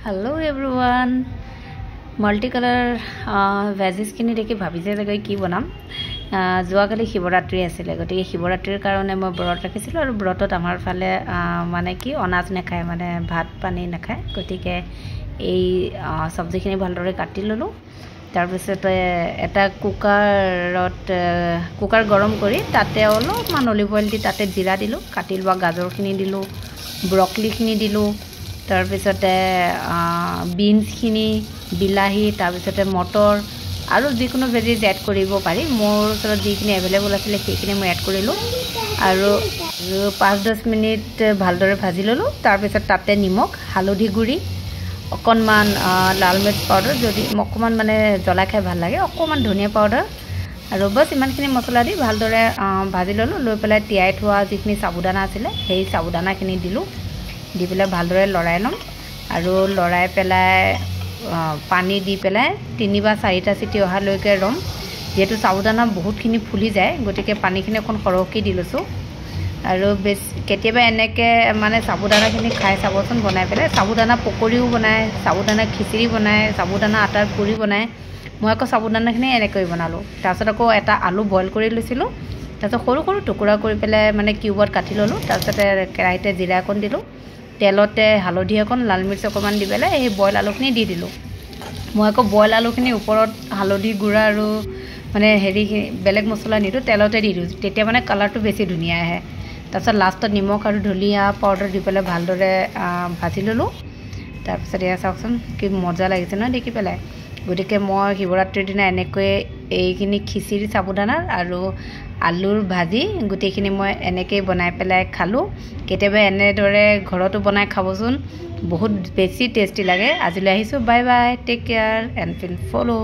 hello everyone multi colour veggies खिनि देखि भाबिसे जे কি বনাম যোৱাকালি শিৱৰাত্ৰি আছিল গতিকে শিৱৰাত্ৰিৰ কাৰণে মই ব্ৰত ৰাখিছিলোঁ আৰু ব্ৰতত আমাৰ ফালে মানে কি অনাজ নাখায় মানে ভাত পানী নাখায় গতিকে এই সবজিখিনি ভালদৰে কাটি ললোঁ তাৰ পিছতে এটা কুকাৰ গৰম কৰি তাতে অলপমান অলিভ অইল দি তাতে জিৰা দিলোঁ কাটি লোৱা গাজৰখিনি দিলোঁ ব্ৰকলিখিনি দিলোঁ তাৰ পিছতে বিনছখিনি বিলাহী তাৰ পিছতে মটৰ আৰু যিকোনো ভেজিজ এড কৰিব পাৰি মোৰ ওচৰত যিখিনি এভেইলেবল আছিল সেইখিনি মই এড কৰিলোঁ আৰু 5-10 মিনিট ভালদৰে ভাজি ললোঁ তাৰ পিছত তাতে নিমখ হালধি গুড়ি অকণমান লাল মিৰ্চ পাউডাৰ যদি অকণমান মানে জ্বলা খাই ভাল লাগে অকণমান ধনিয়া পাউডাৰ আৰু বস ইমানখিনি মছলা দি ভালদৰে ভাজি ললোঁ লৈ পেলাই তিয়াই থোৱা যিখিনি সাবুদানা আছিলে সেই সাবুদানাখিনি দিলোঁ দি পেলাই ভালদৰে লৰাই লম আৰু লৰাই পেলাই পানী দি পেলাই 3 বা 4টা চিটি অহালৈকে ৰম যেহেতু সাবুদানা বহুতখিনি ফুলি যায় গতিকে পানীখিনি অকণ সৰহকৈ দি লৈছোঁ আৰু বেছ কেতিয়াবা এনেকৈ মানে সাবুদানাখিনি খাই চাবচোন বনাই পেলাই সাবুদানা পকৰিও বনায় সাবুদানা খিচিৰি বনায় সাবুদানা আটাৰ পুৰি বনায় মই আকৌ সাবুদানাখিনি এনেকৈ বনালোঁ তাৰপিছত আকৌ এটা আলু বইল কৰি লৈছিলোঁ তাৰপিছত সৰু সৰু টুকুৰা কৰি পেলাই মানে কিউবত কাটি ল'লোঁ তাৰপিছতে কেৰাহীতে জিৰা অকণ দিলোঁ তেলতে হালধি অকণ লাল মিৰ্চ অকণমান দি পেলাই এই বইল আলুখিনি দি দিলোঁ মই আকৌ বইল আলুখিনি ওপৰত হালধি গুড়া আৰু মানে হেৰিখিনি বেলেগ মছলা নিদিওঁ তেলতে দি দিওঁ তেতিয়া মানে কালাৰটো বেছি ধুনীয়া আহে তাৰপিছত লাষ্টত নিমখ আৰু ধনিয়া পাউডাৰ দি পেলাই ভালদৰে ভাজি ল'লোঁ তাৰপিছত এয়া চাওকচোন কি মজা লাগিছে ন দেখি পেলাই গতিকে মই শিৱৰাত্ৰিৰ দিনা এনেকৈ এইখিনি খিচিৰি সাবুদানাৰ আৰু আলুৰ ভাজি গোটেইখিনি মই এনেকৈ বনাই পেলাই খালোঁ কেতিয়াবা এনেদৰে ঘৰতো বনাই খাবচোন বহুত বেছি টেষ্টি লাগে আজিলৈ আহিছোঁ bye bye take care and follow